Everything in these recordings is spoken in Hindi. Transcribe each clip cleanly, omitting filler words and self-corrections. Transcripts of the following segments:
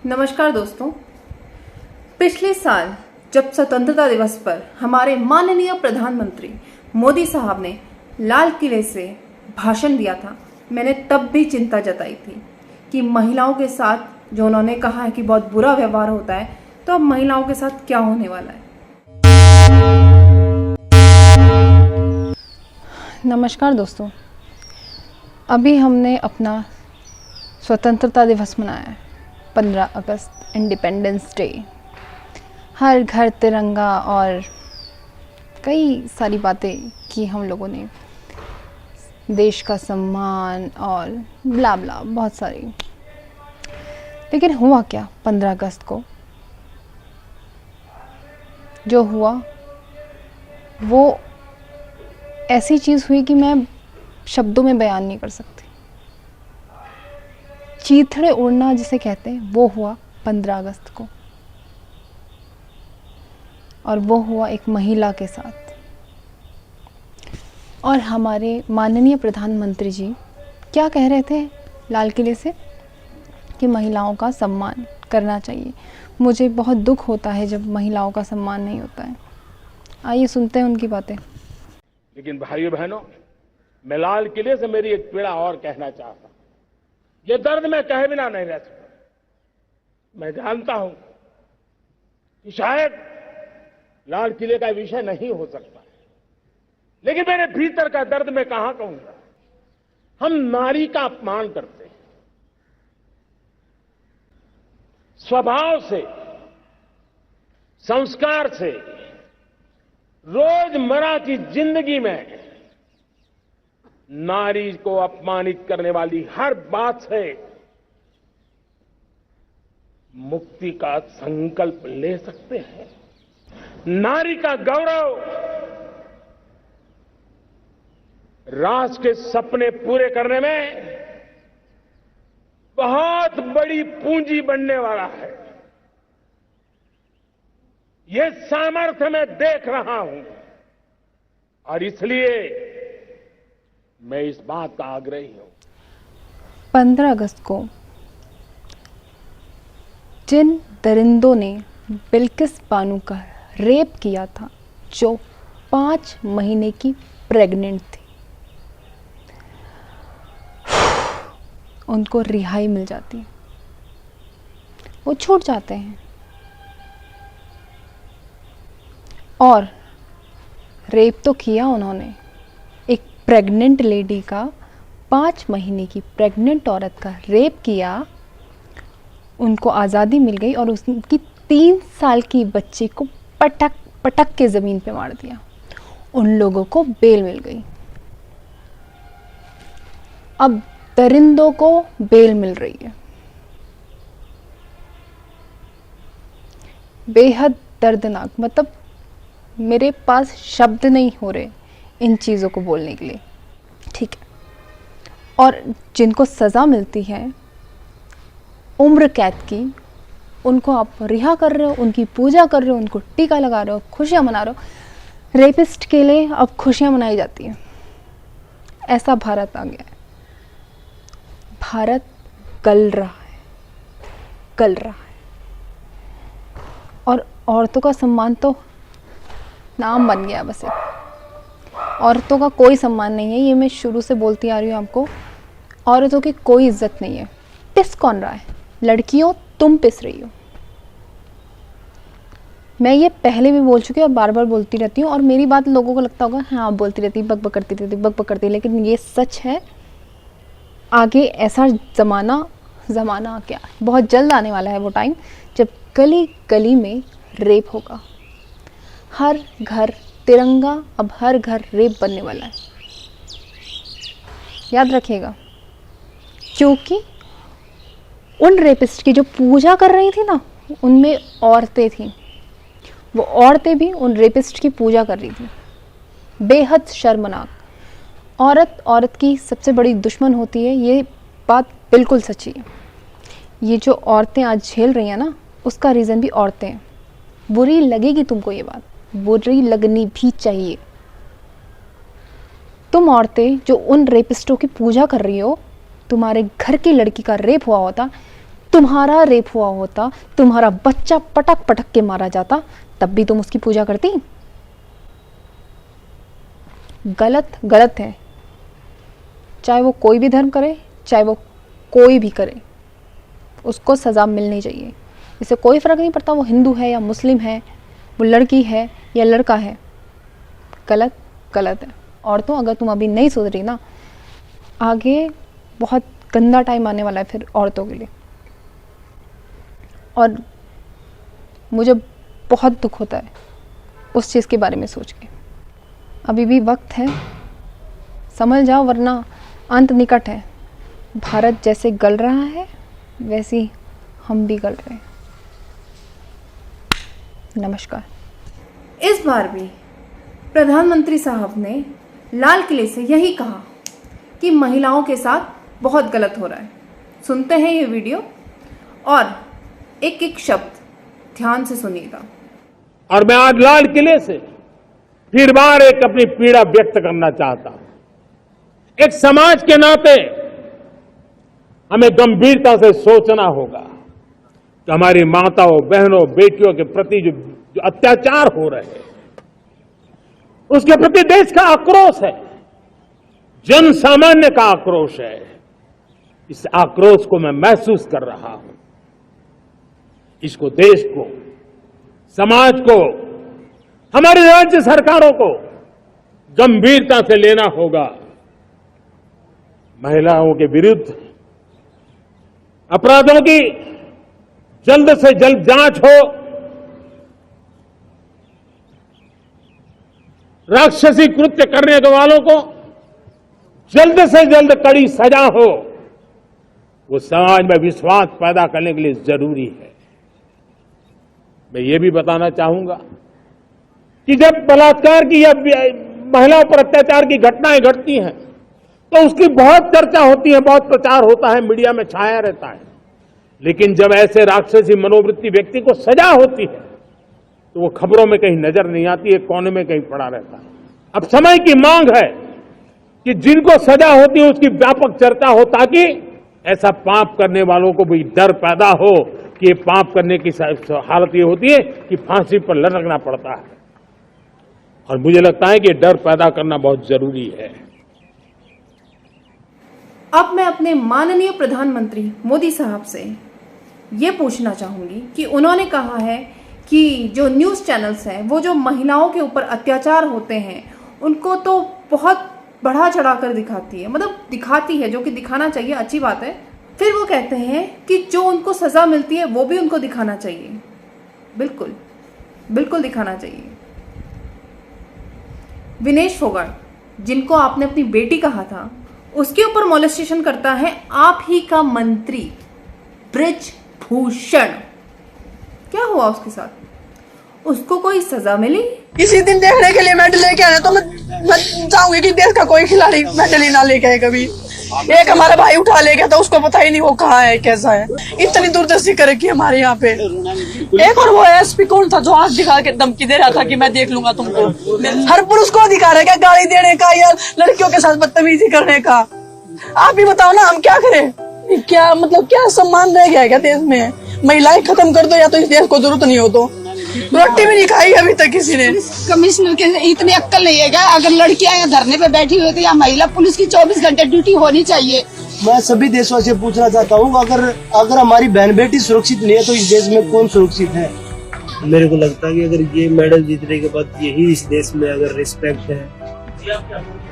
नमस्कार दोस्तों। पिछले साल जब स्वतंत्रता दिवस पर हमारे माननीय प्रधानमंत्री मोदी साहब ने लाल किले से भाषण दिया था, मैंने तब भी चिंता जताई थी कि महिलाओं के साथ जो उन्होंने कहा है कि बहुत बुरा व्यवहार होता है, तो अब महिलाओं के साथ क्या होने वाला है। नमस्कार दोस्तों, अभी हमने अपना स्वतंत्रता दिवस मनाया है, 15 अगस्त इंडिपेंडेंस डे। हर घर तिरंगा और कई सारी बातें की हम लोगों ने, देश का सम्मान और ब्ला ब्ला बहुत सारी। लेकिन हुआ क्या 15 अगस्त को? जो हुआ वो ऐसी चीज़ हुई कि मैं शब्दों में बयान नहीं कर सकती। चीथड़े उड़ना जिसे कहते हैं वो हुआ 15 अगस्त को, और वो हुआ एक महिला के साथ। और हमारे माननीय प्रधानमंत्री जी क्या कह रहे थे लाल किले से कि महिलाओं का सम्मान करना चाहिए। मुझे बहुत दुख होता है जब महिलाओं का सम्मान नहीं होता है। आइए सुनते हैं उनकी बातें। लेकिन भाइयों बहनों, मैं लाल किले से मेरी एक पीड़ा और कहना चाहता हूं। ये दर्द मैं कहे बिना नहीं रह सकता। मैं जानता हूं कि शायद लाल किले का विषय नहीं हो सकता, लेकिन मेरे भीतर का दर्द मैं कहां कहूंगा। हम नारी का अपमान करते हैं, स्वभाव से, संस्कार से, रोजमर्रा की जिंदगी में नारी को अपमानित करने वाली हर बात से मुक्ति का संकल्प ले सकते हैं। नारी का गौरव राष्ट्र के सपने पूरे करने में बहुत बड़ी पूंजी बनने वाला है। ये सामर्थ्य मैं देख रहा हूं, और इसलिए मैं इस बात का आग्रही हूं। 15 अगस्त को जिन दरिंदों ने बिल्किस बानो का रेप किया था, जो 5 महीने की प्रेग्नेंट थी, उनको रिहाई मिल जाती है, वो छूट जाते हैं। और रेप तो किया उन्होंने, एक प्रेग्नेंट लेडी का, 5 महीने की प्रेग्नेंट औरत का रेप किया, उनको आज़ादी मिल गई और उसकी 3 साल की बच्ची को पटक पटक के ज़मीन पे मार दिया। उन लोगों को बेल मिल गई। अब दरिंदों को बेल मिल रही है। बेहद दर्दनाक, मतलब मेरे पास शब्द नहीं हो रहे इन चीज़ों को बोलने के लिए, ठीक है। और जिनको सज़ा मिलती है उम्र कैद की, उनको आप रिहा कर रहे हो, उनकी पूजा कर रहे हो, उनको टीका लगा रहे हो, खुशियाँ मना रहे हो। रेपिस्ट के लिए अब खुशियाँ मनाई जाती हैं। ऐसा भारत आ गया है। भारत गल रहा है, गल रहा है। और औरतों का सम्मान तो नाम बन गया बस एक। औरतों का कोई सम्मान नहीं है, ये मैं शुरू से बोलती आ रही हूँ आपको। औरतों की कोई इज्जत नहीं है। पिस कौन रहा है? लड़कियों, तुम पिस रही हो। मैं ये पहले भी बोल चुकी हूँ और बार बार बोलती रहती हूँ, और मेरी बात लोगों को लगता होगा हाँ आप बोलती रहती, बक बक करती रहती, बक बक करती, लेकिन ये सच है। आगे ऐसा ज़माना क्या, बहुत जल्द आने वाला है वो टाइम जब गली गली में रेप होगा। हर घर तिरंगा, अब हर घर रेप बनने वाला है, याद रखिएगा। क्योंकि उन रेपिस्ट की जो पूजा कर रही थी ना, उनमें औरतें थीं। वो औरतें भी उन रेपिस्ट की पूजा कर रही थी। बेहद शर्मनाक। औरत की सबसे बड़ी दुश्मन होती है, ये बात बिल्कुल सच्ची है। ये जो औरतें आज झेल रही हैं ना, उसका रीज़न भी औरतें हैं। बुरी लगेगी तुमको ये बात, बुरी लगनी भी चाहिए। तुम औरतें जो उन रेपिस्टों की पूजा कर रही हो, तुम्हारे घर की लड़की का रेप हुआ होता, तुम्हारा रेप हुआ होता, तुम्हारा बच्चा पटक पटक के मारा जाता, तब भी तुम उसकी पूजा करती? गलत गलत है। चाहे वो कोई भी धर्म करे, चाहे वो कोई भी करे, उसको सज़ा मिलनी चाहिए। इससे कोई फ़र्क नहीं पड़ता वो हिंदू है या मुस्लिम है, वो लड़की है या लड़का है। गलत गलत है। औरतों, अगर तुम अभी नहीं सुधरी ना, आगे बहुत गंदा टाइम आने वाला है फिर औरतों के लिए। और मुझे बहुत दुख होता है उस चीज़ के बारे में सोच के। अभी भी वक्त है, समझ जाओ, वरना अंत निकट है। भारत जैसे गल रहा है वैसे ही हम भी गल रहे हैं। नमस्कार। इस बार भी प्रधानमंत्री साहब ने लाल किले से यही कहा कि महिलाओं के साथ बहुत गलत हो रहा है। सुनते हैं ये वीडियो और एक एक शब्द ध्यान से सुनिएगा। और मैं आज लाल किले से फिर बार एक अपनी पीड़ा व्यक्त करना चाहता हूं। एक समाज के नाते हमें गंभीरता से सोचना होगा कि हमारी माताओं, बहनों, बेटियों के प्रति जो अत्याचार हो रहे हैं, उसके प्रति देश का आक्रोश है, जन सामान्य का आक्रोश है। इस आक्रोश को मैं महसूस कर रहा हूं। इसको देश को, समाज को, हमारी राज्य सरकारों को गंभीरता से लेना होगा। महिलाओं के विरुद्ध अपराधों की जल्द से जल्द जांच हो, राक्षसी कृत्य करने वालों को जल्द से जल्द कड़ी सजा हो, वो समाज में विश्वास पैदा करने के लिए जरूरी है। मैं ये भी बताना चाहूंगा कि जब बलात्कार की या महिलाओं पर अत्याचार की घटनाएं घटती हैं तो उसकी बहुत चर्चा होती है, बहुत प्रचार होता है, मीडिया में छाया रहता है। लेकिन जब ऐसे राक्षसी मनोवृत्ति व्यक्ति को सजा होती है तो वो खबरों में कहीं नजर नहीं आती, एक कोने में कहीं पड़ा रहता है। अब समय की मांग है कि जिनको सजा होती है उसकी व्यापक चर्चा हो, ताकि ऐसा पाप करने वालों को भी डर पैदा हो कि ये पाप करने की हालत ये होती है कि फांसी पर लटकना पड़ता है। और मुझे लगता है कि डर पैदा करना बहुत जरूरी है। अब मैं अपने माननीय प्रधानमंत्री मोदी साहब से ये पूछना चाहूंगी कि उन्होंने कहा है कि जो न्यूज़ चैनल्स हैं वो जो महिलाओं के ऊपर अत्याचार होते हैं उनको तो बहुत बढ़ा चढ़ा कर दिखाती है, मतलब दिखाती है, जो कि दिखाना चाहिए, अच्छी बात है। फिर वो कहते हैं कि जो उनको सजा मिलती है वो भी उनको दिखाना चाहिए। बिल्कुल बिल्कुल दिखाना चाहिए। विनेश फोगाट, जिनको आपने अपनी बेटी कहा था, उसके ऊपर मोलेस्टेशन करता है आप ही का मंत्री ब्रिजभूषण। क्या हुआ उसके साथ? उसको कोई सजा मिली? इसी दिन देखने के लिए मेडल लेके आना, तो मैं चाहूंगी कि देश का कोई खिलाड़ी मेडल ही ना लेके आए कभी। एक हमारा भाई उठा ले गया था, उसको पता ही नहीं वो कहाँ है, कैसा है। इतनी दूरदर्शी करेगी हमारे यहाँ पे। एक और वो एसपी कौन था जो हाथ दिखा के धमकी दे रहा था कि मैं देख लूंगा तुमको। हर पुरुष को अधिकार है क्या गाली देने का या लड़कियों के साथ बदतमीजी करने का? आप ही बताओ ना, हम क्या करें? क्या मतलब क्या सम्मान रह गया क्या देश में? महिलाएं खत्म कर दो या तो इस देश को जरूरत नहीं हो तो। रोटी भी नहीं खाई अभी तक किसी ने। कमिश्नर के इतनी अक्ल नहीं है क्या? अगर लड़कियां यहाँ धरने पे बैठी हुई थी या महिला पुलिस की 24 घंटे ड्यूटी होनी चाहिए। मैं सभी देशवासियों से पूछना चाहता हूँ, अगर हमारी बहन बेटी सुरक्षित नहीं है तो इस देश में कौन सुरक्षित है? मेरे को लगता है कि अगर ये मेडल जीतने के बाद यही इस देश में अगर रिस्पेक्ट है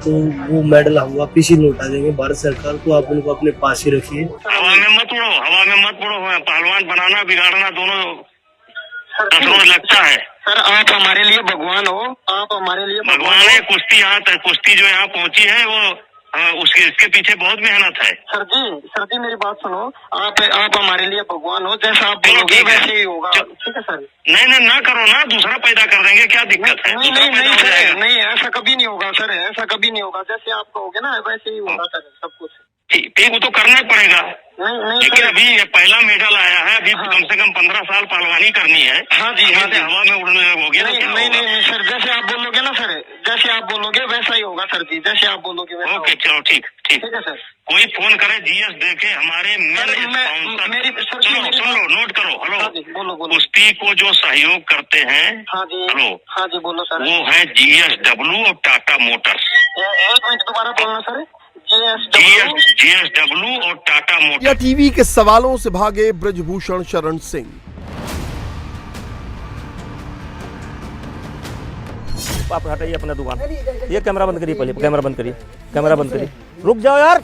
तो वो मेडल हम वापिस ही लौटा देंगे भारत सरकार को। आप उनको अपने पास ही रखिए। हवा में मत उड़ो, हवा में मत उड़ो। पहलवान बनाना बिगाड़ना दोनों रोज लगता है। सर आप हमारे लिए भगवान हो, आप हमारे लिए भगवान है। कुश्ती यहाँ तक, कुश्ती जो यहाँ पहुँची है वो इसके पीछे बहुत मेहनत है। सर जी मेरी बात सुनो। आप हमारे लिए भगवान हो, जैसा आप बोलोगे वैसे ही होगा। ठीक है सर। नहीं ना करो ना, दूसरा पैदा कर देंगे, क्या दिक्कत है? नहीं ऐसा कभी नहीं होगा सर, ऐसा कभी नहीं होगा। जैसे आप कहोगे ना वैसे ही होगा सर सब कुछ। ठीक, वो तो करना पड़ेगा। नहीं लेकिन अभी पहला मेडल आया है, अभी कम से कम 15 साल पहलवानी करनी है। हाँ जी, हाँ जी। हवा में उड़ने लगोगे ना? नहीं सर, जैसे आप बोलोगे ना सर, जैसे आप बोलोगे वैसा ही होगा सर जी, जैसे आप बोलोगे वैसा ओके, होगा। चलो ठीक ठीक ठीक है सर। कोई फोन करे जीएस देखे हमारे मेन स्पॉन्सर। सुन लो, नोट करो। हाँ हेलो, जी, बोलो। कुश्ती को जो सहयोग करते हैं, हाँ जी, हेलो, हाँ जी, बोलो सर। वो है GSW और टाटा मोटर्स। एक मिनट दोबारा बोलना सर। GSW और टाटा इंडिया मोटर्स। टीवी के सवालों से भागे ब्रजभूषण शरण सिंह। आप हटाइए अपना दुकान। ये कैमरा बंद करिए, पहले कैमरा बंद करिए, कैमरा बंद करिए। रुक जाओ यार,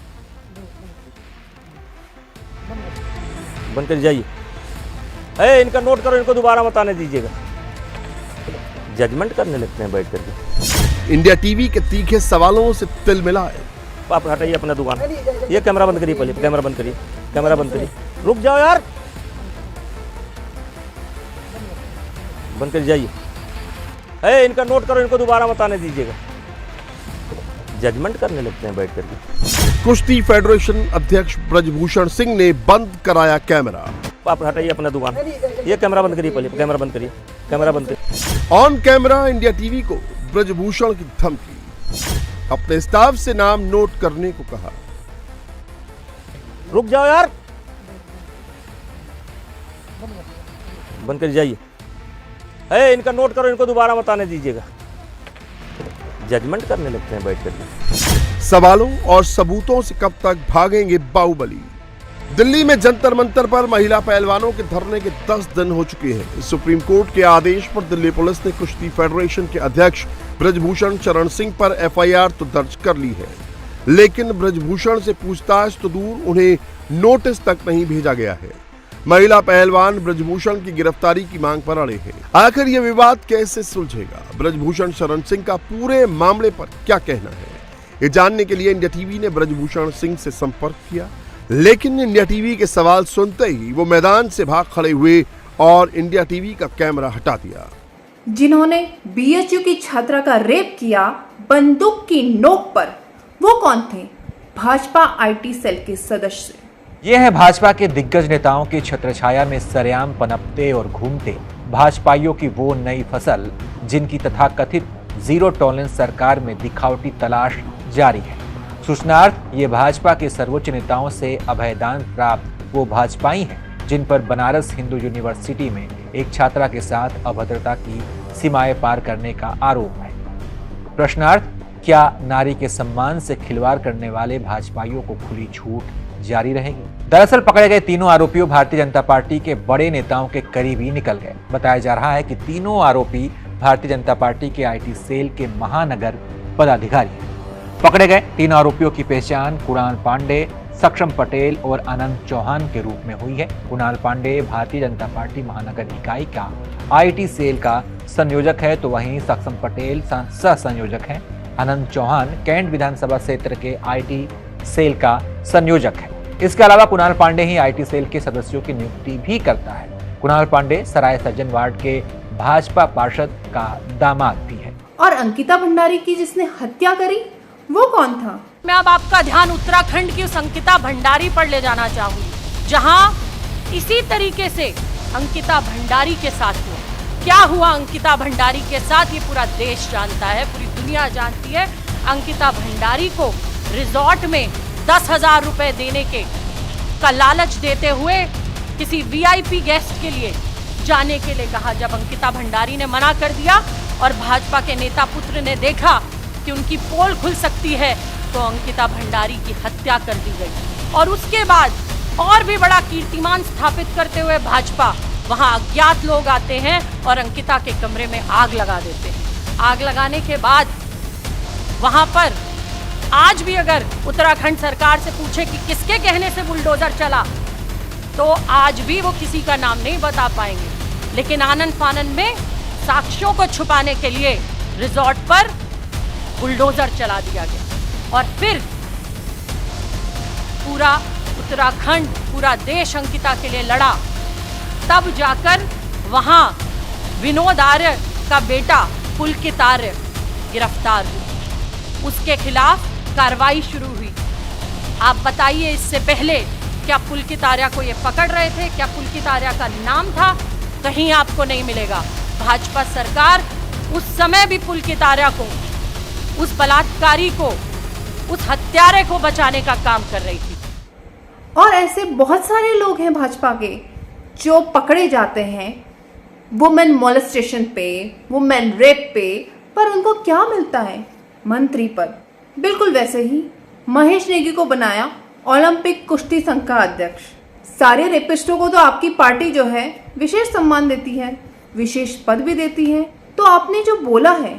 बंद कर जाइए। इनका नोट करो, इनको दोबारा मत आने दीजिएगा। जजमेंट करने लगते हैं बैठ करके। इंडिया टीवी के तीखे सवालों से तिल मिलाए। आप हटाइए अपना दुकान। ये कैमरा बंद करिए, पहले कैमरा बंद करिए, कैमरा बंद करिए। रुक जाओ यार, बंद कर जाइए। इनका नोट करो, इनको दोबारा मत आने दीजिएगा। जजमेंट करने लगते हैं बैठ करके। कुश्ती फेडरेशन अध्यक्ष ब्रजभूषण सिंह ने बंद कराया कैमरा। आप हटाइए अपना दुकान। ये कैमरा बंद करिए, पहले कैमरा बंद करिए, कैमरा बंद करिए। ऑन कैमरा इंडिया टीवी को ब्रजभूषण की धमकी, अपने स्टाफ से नाम नोट करने को कहा। रुक जाओ यार, बंद कर जाइए। इनका नोट करो, इनको दोबारा मत आने दीजिएगा। जजमेंट करने लगते हैं बैठ करके। सवालों और सबूतों से कब तक भागेंगे बाहुबली। दिल्ली में जंतर मंतर पर महिला पहलवानों के धरने के 10 दिन हो चुके हैं। सुप्रीम कोर्ट के आदेश पर दिल्ली पुलिस ने कुश्ती फेडरेशन के अध्यक्ष ब्रजभूषण शरण सिंह पर FIR तो दर्ज कर ली है, लेकिन ब्रजभूषण से पूछताछ तो दूर, उन्हें नोटिस तक नहीं भेजा गया है। महिला पहलवान ब्रजभूषण की गिरफ्तारी की मांग पर अड़े हैं। आखिर यह विवाद कैसे सुलझेगा, ब्रजभूषण शरण सिंह का पूरे मामले पर क्या कहना है, ये जानने के लिए इंडिया टीवी ने ब्रजभूषण सिंह से संपर्क किया, लेकिन इंडिया टीवी के सवाल सुनते ही वो मैदान से भाग खड़े हुए और इंडिया टीवी का कैमरा हटा दिया। जिन्होंने BHU की छात्रा का रेप किया बंदूक की नोक पर, वो कौन थे? भाजपा IT सेल के सदस्य। ये है भाजपा के दिग्गज नेताओं की छत्रछाया में सरेआम पनपते और घूमते भाजपाइयों की वो नई फसल, जिनकी तथाकथित जीरो टॉलरेंस सरकार में दिखावटी तलाश जारी है। सूचनार्थ ये भाजपा के सर्वोच्च नेताओं से अभयदान प्राप्त वो भाजपाई हैं जिन पर बनारस हिंदू यूनिवर्सिटी में एक छात्रा के साथ अभद्रता की सीमाएं पार करने का आरोप है। प्रश्नार्थ, क्या नारी के सम्मान से खिलवाड़ करने वाले भाजपाइयों को खुली छूट जारी रहेगी? दरअसल पकड़े गए तीनों आरोपियों भारतीय जनता पार्टी के बड़े नेताओं के करीब ही निकल गए। बताया जा रहा है कि तीनों आरोपी भारतीय जनता पार्टी के IT सेल के महानगर पदाधिकारी हैं। पकड़े गए तीन आरोपियों की पहचान कुणाल पांडे, सक्षम पटेल और आनंद चौहान के रूप में हुई है। कुणाल पांडे भारतीय जनता पार्टी महानगर इकाई का IT सेल का संयोजक है, तो वहीं सक्षम पटेल सह संयोजक है। आनंद चौहान कैंट विधानसभा क्षेत्र के IT सेल का संयोजक है। इसके अलावा कुणाल पांडे ही IT सेल के सदस्यों की नियुक्ति भी करता है। कुणाल पांडे सराय सज्जन वार्ड के भाजपा पार्षद का दामाद भी है। और अंकिता भंडारी की जिसने हत्या करी, वो कौन था? मैं अब आपका ध्यान उत्तराखंड की उस अंकिता भंडारी पर ले जाना चाहूंगी, जहां इसी तरीके से अंकिता भंडारी के साथ हुआ। क्या हुआ अंकिता भंडारी के साथ, ये पूरा देश जानता है, पूरी दुनिया जानती है। अंकिता भंडारी को रिजॉर्ट में 10,000 रुपए देने का लालच देते हुए किसी VIP गेस्ट के लिए जाने के लिए कहा। जब अंकिता भंडारी ने मना कर दिया और भाजपा के नेता पुत्र ने देखा कि उनकी पोल खुल सकती है, तो अंकिता भंडारी की हत्या कर दी गई। और उसके बाद और भी बड़ा कीर्तिमान स्थापित करते हुए भाजपा वहां अज्ञात लोग आते हैं और अंकिता के कमरे में आग लगा देते हैं। आग लगाने के बाद वहां पर आज भी अगर उत्तराखंड सरकार से पूछे कि किसके कहने से बुलडोजर चला, तो आज भी वो किसी का नाम नहीं बता पाएंगे। लेकिन आनन फानन में साक्ष्यों को छुपाने के लिए रिजॉर्ट पर बुलडोजर चला दिया गया और फिर पूरा उत्तराखंड, पूरा देश अंकिता के लिए लड़ा। तब जाकर वहां विनोद आर्य का बेटा पुलकित आर्य गिरफ्तार हुआ, उसके खिलाफ कार्रवाई शुरू हुई। आप बताइए, इससे पहले क्या पुलकित आर्या को ये पकड़ रहे थे? क्या पुलकित आर्या का नाम था? कहीं आपको नहीं मिलेगा। भाजपा सरकार उस समय भी पुलकित आर्या को, उस बलात्कारी को, उस हत्यारे को बचाने का काम कर रही थी। और ऐसे बहुत सारे लोग हैं भाजपा के जो पकड़े जाते हैं वुमेन मोलेस्टेशन पे, वुमेन रेप पे, पर उनको क्या मिलता है? मंत्री पद। बिल्कुल वैसे ही महेश नेगी को बनाया ओलंपिक कुश्ती संघ का अध्यक्ष। सारे रेपिस्टों को तो आपकी पार्टी जो है विशेष सम्मान देती है, विशेष पद भी देती है। तो आपने जो बोला है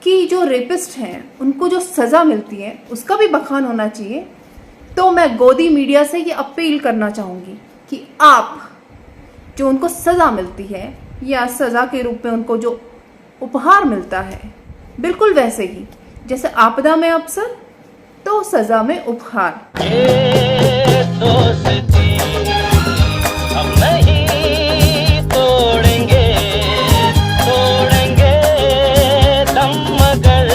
कि जो रेपिस्ट हैं उनको जो सज़ा मिलती है उसका भी बखान होना चाहिए। तो मैं गोदी मीडिया से ये अपील करना चाहूँगी कि आप जो उनको सज़ा मिलती है या सज़ा के रूप में उनको जो उपहार मिलता है, बिल्कुल वैसे ही जैसे आपदा में अवसर तो सज़ा में उपहार। हम नहीं तोड़ेंगे, तोड़ेंगे दम मगर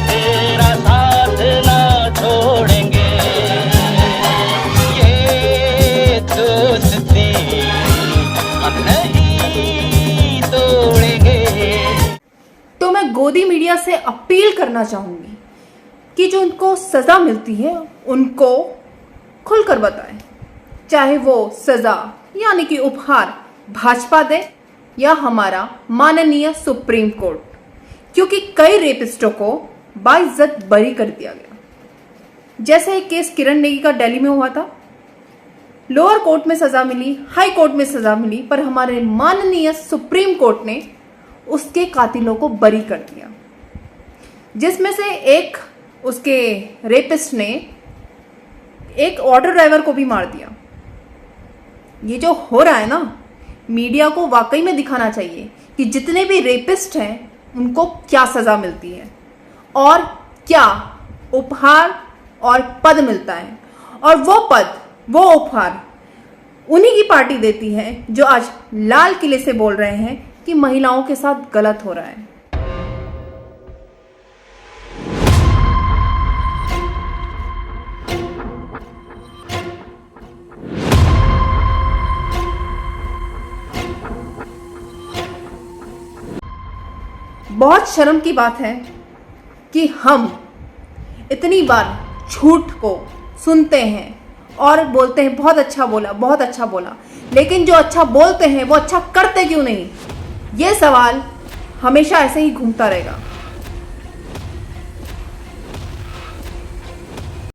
तेरा साथ ना छोड़ेंगे। ये दोस्ती हम नहीं तोड़ेंगे। तो मैं गोदी मीडिया से अपील करना चाहूंगी कि जो उनको सजा मिलती है उनको खुलकर बताएं, चाहे वो सजा यानी कि उपहार भाजपा दे या हमारा माननीय सुप्रीम कोर्ट, क्योंकि कई रेपिस्टों को बाइज्जत बरी कर दिया गया। जैसे एक केस किरण नेगी का दिल्ली में हुआ था, लोअर कोर्ट में सजा मिली, हाई कोर्ट में सजा मिली, पर हमारे माननीय सुप्रीम कोर्ट ने उसके कातिलों को बरी कर दिया, जिसमें से एक उसके रेपिस्ट ने एक ऑटो ड्राइवर को भी मार दिया। ये जो हो रहा है ना, मीडिया को वाकई में दिखाना चाहिए कि जितने भी रेपिस्ट हैं उनको क्या सज़ा मिलती है और क्या उपहार और पद मिलता है। और वो पद, वो उपहार उन्हीं की पार्टी देती है जो आज लाल किले से बोल रहे हैं कि महिलाओं के साथ गलत हो रहा है। बहुत शर्म की बात है कि हम इतनी बार झूठ को सुनते हैं और बोलते हैं बहुत अच्छा बोला, बहुत अच्छा बोला, लेकिन जो अच्छा बोलते हैं वो अच्छा करते क्यों नहीं? ये सवाल हमेशा ऐसे ही घूमता रहेगा।